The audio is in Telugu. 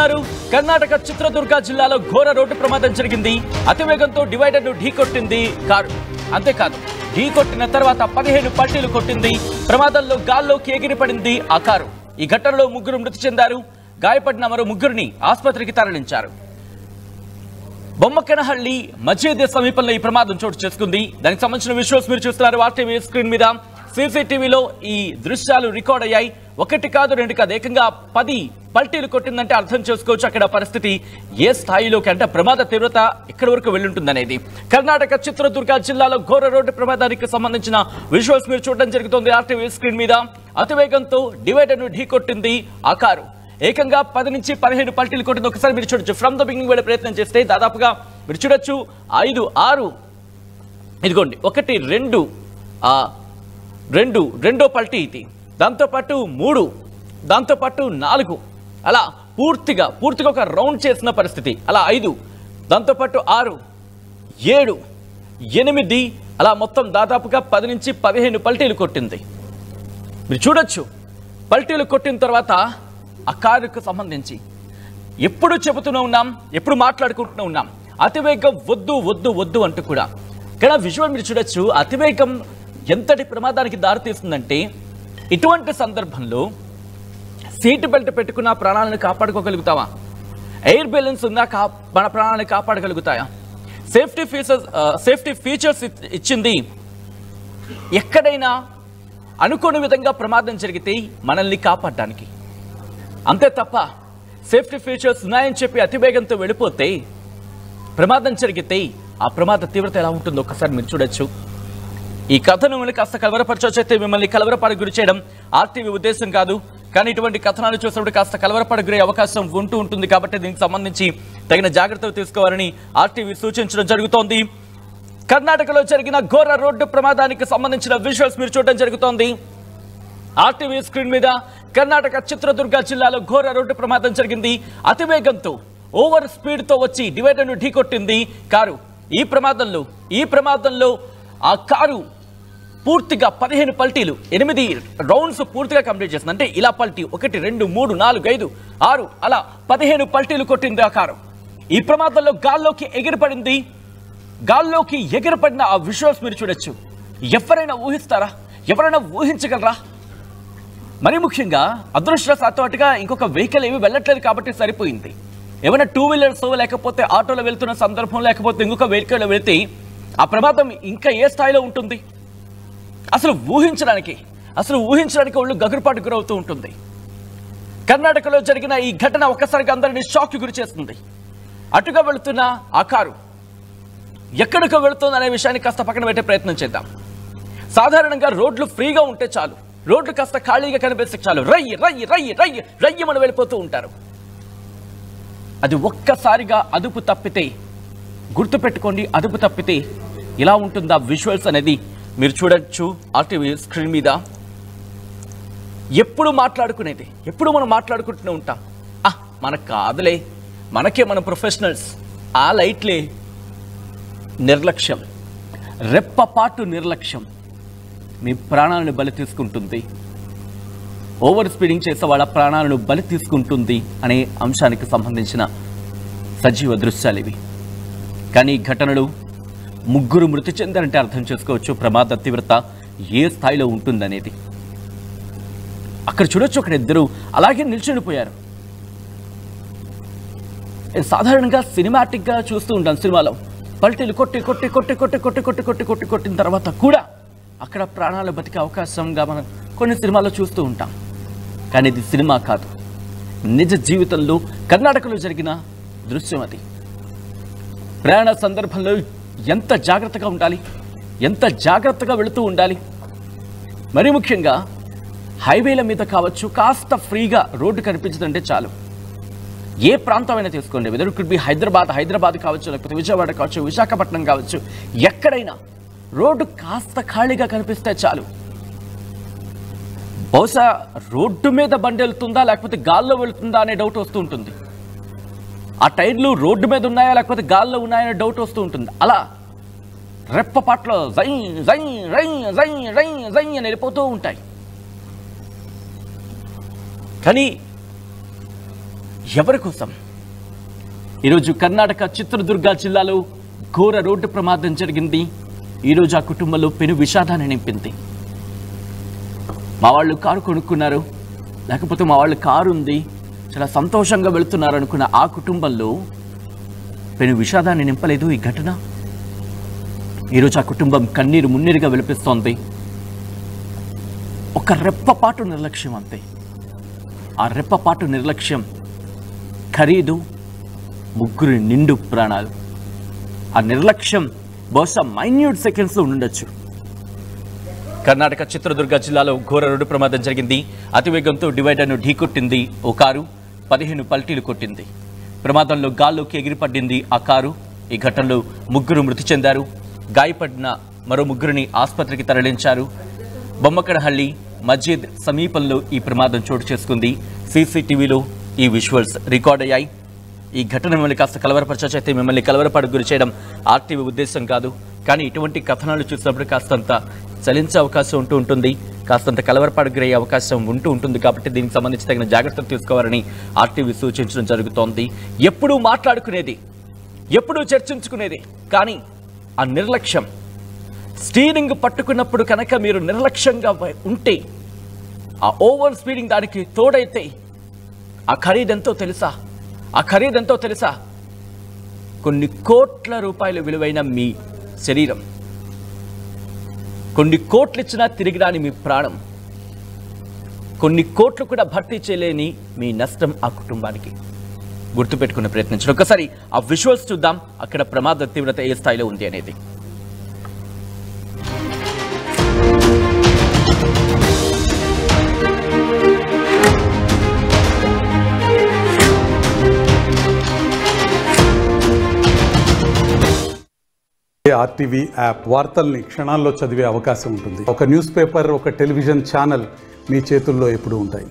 చూస్తున్నారు కర్ణాటక చిత్రదుర్గ జిల్లాలో ఘోర రోడ్డు ప్రమాదం జరిగింది. అతివేగంతో డివైడర్ ను ఢీకొట్టింది కారు. అంతేకాదు ఢీకొట్టిన తర్వాత 15 పల్టీలు కొట్టింది. ప్రమాదంలో గాల్లోకి ఎగిరిపడింది ఆ కారు. ఈ ఘటనలో ముగ్గురు మృతి చెందారు. గాయపడిన మరో ముగ్గురిని ఆసుపత్రికి తరలించారు. బొమ్మకనహళ్లి మజీద్ సమీపంలో ఈ ప్రమాదం చోటు చేసుకుంది. దానికి సంబంధించిన విజువల్స్ మీరు చూస్తున్నారు ఆర్టీవీ స్క్రీన్ మీద. సీసీటీవీలో ఈ దృశ్యాలు రికార్డ్ అయ్యాయి. ఒకటి కాదు రెండు కాదు, ఏకంగా 10 పల్టీలు కొట్టిందంటే అర్థం చేసుకోవచ్చు అక్కడ పరిస్థితి ఏ స్థాయిలోకి, అంటే ప్రమాద తీవ్రత ఎక్కడి వరకు వెళ్ళుంటుందనేది. కర్ణాటక చిత్రదుర్గ జిల్లాలో ఘోర రోడ్డు ప్రమాదానికి సంబంధించిన విజువల్స్ మీరు చూడడం జరుగుతుంది ఆర్టీవీ స్క్రీన్ మీద. అతివేగంతో డివైడర్ ను ఢీకొట్టింది ఆ కారు. ఏకంగా 10 నుంచి 15 పల్టీలు కొట్టింది. ఒకసారి మీరు చూడొచ్చు. ఫ్రమ్ ద బిగినింగ్ వెళ్ళే ప్రయత్నం చేస్తే దాదాపుగా మీరు చూడొచ్చు 5, 6, ఇదిగోండి 1, 2, రెండో పల్టీ ఇది, దాంతోపాటు 3, దాంతోపాటు 4, అలా పూర్తిగా ఒక రౌండ్ చేసిన పరిస్థితి. అలా 5, దాంతోపాటు 6, 7, 8, అలా మొత్తం దాదాపుగా 10 నుంచి 15 పల్టీలు కొట్టింది. మీరు చూడొచ్చు. పల్టీలు కొట్టిన తర్వాత ఆ కారుకు సంబంధించి ఎప్పుడు చెబుతూనే ఉన్నాం, ఎప్పుడు మాట్లాడుకుంటూనే ఉన్నాం, అతివేగం వద్దు వద్దు వద్దు అంటూ కూడా. ఇక్కడ విజువల్ మీరు చూడొచ్చు. అతివేగం ఎంతటి ప్రమాదానికి దారితీస్తుందంటే ఇటువంటి సందర్భంలో సీట్ బెల్ట్ పెట్టుకున్న ప్రాణాలను కాపాడుకోగలుగుతావా? ఎయిర్ బ్యాలెన్స్ ఉందా మన ప్రాణాలను కాపాడగలుగుతాయా? సేఫ్టీ ఫీచర్స్ ఇచ్చింది. ఎక్కడైనా అనుకోని విధంగా ప్రమాదం జరిగితే మనల్ని కాపాడడానికి, అంతే తప్ప సేఫ్టీ ఫీచర్స్ ఉన్నాయని చెప్పి అతివేగంతో వెళ్ళిపోతే ప్రమాదం జరిగితే ఆ ప్రమాద తీవ్రత ఎలా ఉంటుందో ఒక్కసారి మీరు చూడొచ్చు. ఈ కథను మిమ్మల్ని కాస్త కలవరపరచొచ్చైతే మిమ్మల్ని కలవరపాటుకు గురి చేయడం ఆర్టీవీ ఉద్దేశం కాదు. కానీ ఇటువంటి కథనాలు చూసినప్పుడు కాస్త కలవరపాటుకు గురే అవకాశం ఉంటుంది. కాబట్టి దీనికి సంబంధించి తగిన జాగ్రత్తలు తీసుకోవాలని ఆర్టీవీ సూచించడం జరుగుతోంది. కర్ణాటకలో జరిగిన ఘోర రోడ్డు ప్రమాదానికి సంబంధించిన విజువల్స్ మీరు చూడడం జరుగుతోంది ఆర్టీవీ స్క్రీన్ మీద. కర్ణాటక చిత్రదుర్గ జిల్లాలో ఘోర రోడ్డు ప్రమాదం జరిగింది. అతివేగంతో ఓవర్ స్పీడ్ తో వచ్చి డివైడర్ ను ఢీకొట్టింది కారు. ఈ ప్రమాదంలో ఆ కారు పూర్తిగా 15 పల్టీలు, 8 రౌండ్స్ పూర్తిగా కంప్లీట్ చేసింది. అంటే ఇలా పల్టీ 1, 2, 3, 4, 5, 6 అలా 15 పల్టీలు కొట్టింది ఆ కారు. ఈ ప్రమాదంలో గాల్లోకి ఎగిరిపడిన ఆ విజువల్స్ మీరు చూడొచ్చు. ఎవరైనా ఊహిస్తారా? ఎవరైనా ఊహించగలరా? మరి ముఖ్యంగా అదృష్టవశాత్తుగా ఇంకొక వెహికల్ ఏమి వెళ్ళట్లేదు కాబట్టి సరిపోయింది. ఏమైనా 2 వీలర్స్ లేకపోతే ఆటోలో వెళ్తున్న సందర్భం, లేకపోతే ఇంకొక వెహికల్ వెళ్తే ఆ ప్రమాదం ఇంకా ఏ స్థాయిలో ఉంటుంది? అసలు ఊహించడానికి ఒళ్ళు గగురుపాటు గురవుతూ ఉంటుంది. కర్ణాటకలో జరిగిన ఈ ఘటన ఒక్కసారిగా అందరినీ షాక్ గురి చేస్తుంది. అటుగా వెళుతున్న ఆ కారు ఎక్కడికో వెళుతుంది అనే విషయాన్ని కాస్త పక్కన పెట్టే ప్రయత్నం చేద్దాం. సాధారణంగా రోడ్లు ఫ్రీగా ఉంటే చాలు, రోడ్లు కాస్త ఖాళీగా కనిపిస్తే చాలు, రయ్యమని వెళ్ళిపోతూ ఉంటారు. అది ఒక్కసారిగా అదుపు తప్పితే, గుర్తుపెట్టుకోండి, అదుపు తప్పితే ఇలా ఉంటుందా విజువల్స్ అనేది మీరు చూడొచ్చు ఆర్టీవీ స్క్రీన్ మీద. ఎప్పుడు మనం మాట్లాడుకుంటూనే ఉంటాం. మనకు కాదులే, మనం ప్రొఫెషనల్స్, ఆ లైట్లే. నిర్లక్ష్యం, రెప్పపాటు నిర్లక్ష్యం మీ ప్రాణాలను బలి తీసుకుంటుంది. ఓవర్ స్పీడింగ్ చేసే వాళ్ళ ప్రాణాలను బలి తీసుకుంటుంది అనే అంశానికి సంబంధించిన సజీవ దృశ్యాలు ఇవి. కానీ ఘటనలు ముగ్గురు మృతి చెందారంటే అర్థం చేసుకోవచ్చు ప్రమాద తీవ్రత ఏ స్థాయిలో ఉంటుందనేది. అక్కడ చూడొచ్చు, అక్కడ ఇద్దరు అలాగే నిల్చునిపోయారు. సాధారణంగా సినిమాటిక్గా చూస్తూ ఉంటాం. సినిమాలో పల్టీలు కొట్టిన తర్వాత కూడా అక్కడ ప్రాణాలు బతికే అవకాశంగా మనం కొన్ని సినిమాల్లో చూస్తూ ఉంటాం. కానీ ఇది సినిమా కాదు, నిజ జీవితంలో కర్ణాటకలో జరిగిన దృశ్యం అది. ప్రయాణ సందర్భంలో ఎంత జాగ్రత్తగా ఉండాలి, ఎంత జాగ్రత్తగా వెళుతూ ఉండాలి. మరీ ముఖ్యంగా హైవేల మీద కావచ్చు, కాస్త ఫ్రీగా రోడ్డు కనిపించదంటే చాలు. ఏ ప్రాంతమైనా తీసుకోండి, వెదర్ కుడ్ బి హైదరాబాద్ కావచ్చు, లేకపోతే విజయవాడ కావచ్చు, విశాఖపట్నం కావచ్చు, ఎక్కడైనా రోడ్డు కాస్త ఖాళీగా కనిపిస్తే చాలు. బహుశా రోడ్డు మీద బండి వెళ్తుందా లేకపోతే గాల్లో వెళుతుందా అనే డౌట్ వస్తూ ఉంటుంది. ఆ టైర్లు రోడ్డు మీద ఉన్నాయా లేకపోతే గాల్లో ఉన్నాయనే డౌట్ వస్తూ ఉంటుంది. అలా రెప్పపాట్లో జై జై రై జై రై జై అని వెళ్ళిపోతూ ఉంటాయి. కానీ ఎవరి కోసం? ఈరోజు కర్ణాటక చిత్రదుర్గ జిల్లాలో ఘోర రోడ్డు ప్రమాదం జరిగింది. ఈరోజు ఆ కుటుంబంలో పెను విషాదాన్ని నింపింది. మా వాళ్ళు కారు కొనుక్కున్నారు, లేకపోతే మా వాళ్ళు కారు ఉంది, చాలా సంతోషంగా వెళుతున్నారు అనుకున్న ఆ కుటుంబంలో పెను విషాదాన్ని నింపలేదు ఈ ఘటన. ఈరోజు ఆ కుటుంబం కన్నీరు మున్నీరుగా విలపిస్తోంది. ఒక రెప్పపాటు నిర్లక్ష్యం అంతే. ఆ రెప్పపాటు నిర్లక్ష్యం ఖరీదు 3 నిండు ప్రాణాలు. ఆ నిర్లక్ష్యం బహుశా మైన్యూట్ సెకండ్స్లో ఉండొచ్చు. కర్ణాటక చిత్రదుర్గ జిల్లాలో ఘోర రోడ్డు ప్రమాదం జరిగింది. అతివేగంతో డివైడర్ను ఢీకొట్టింది ఓ కారు. 15 పల్టీలు కొట్టింది. ప్రమాదంలో గాల్లోకి ఎగిరిపడింది ఆ కారు. ఈ ఘటనలో 3 మృతి చెందారు. గాయపడిన మరో 3ని ఆసుపత్రికి తరలించారు. బొమ్మకడహళ్లి మస్జిద్ సమీపంలో ఈ ప్రమాదం చోటు చేసుకుంది. సీసీటీవీలో ఈ విజువల్స్ రికార్డ్ అయ్యాయి. ఈ ఘటన మిమ్మల్ని కాస్త కలవరపరచైతే మిమ్మల్ని కలవరపడకు గురి చేయడం ఆర్టీవీ ఉద్దేశం కాదు. కానీ ఇటువంటి కథనాలు చూసినప్పుడు కాస్తంత చలించే అవకాశం ఉంటుంది, కాస్తంత కలవరపాటు గురయ్యే అవకాశం ఉంటుంది. కాబట్టి దీనికి సంబంధించి తగిన జాగ్రత్తలు తీసుకోవాలని ఆర్టీవీ సూచించడం జరుగుతోంది. ఎప్పుడూ మాట్లాడుకునేది, ఎప్పుడూ చర్చించుకునేది, కానీ ఆ నిర్లక్ష్యం, స్టీరింగ్ పట్టుకున్నప్పుడు కనుక మీరు నిర్లక్ష్యంగా ఉంటే, ఆ ఓవర్ స్పీడింగ్ దానికి తోడైతే ఆ ఖరీదెంతో తెలుసా? ఆ ఖరీదెంతో తెలుసా? కొన్ని కోట్ల రూపాయలు విలువైన మీ శరీరం, కొన్ని కోట్లు ఇచ్చినా తిరిగి రాని మీ ప్రాణం, కొన్ని కోట్లు కూడా భర్తీ చేయలేని మీ నష్టం ఆ కుటుంబానికి. గుర్తుపెట్టుకునే ప్రయత్నించండి. ఒకసారి ఆ విజువల్స్ చూద్దాం, అక్కడ ప్రమాద తీవ్రత ఏ స్థాయిలో ఉంది అనేది. ఆర్టీవీ యాప్ వార్తల్ని క్షణాల్లో చదివే అవకాశం ఉంటుంది. ఒక న్యూస్ పేపర్, ఒక టెలివిజన్ ఛానల్ మీ చేతుల్లో ఎప్పుడూ ఉంటాయి.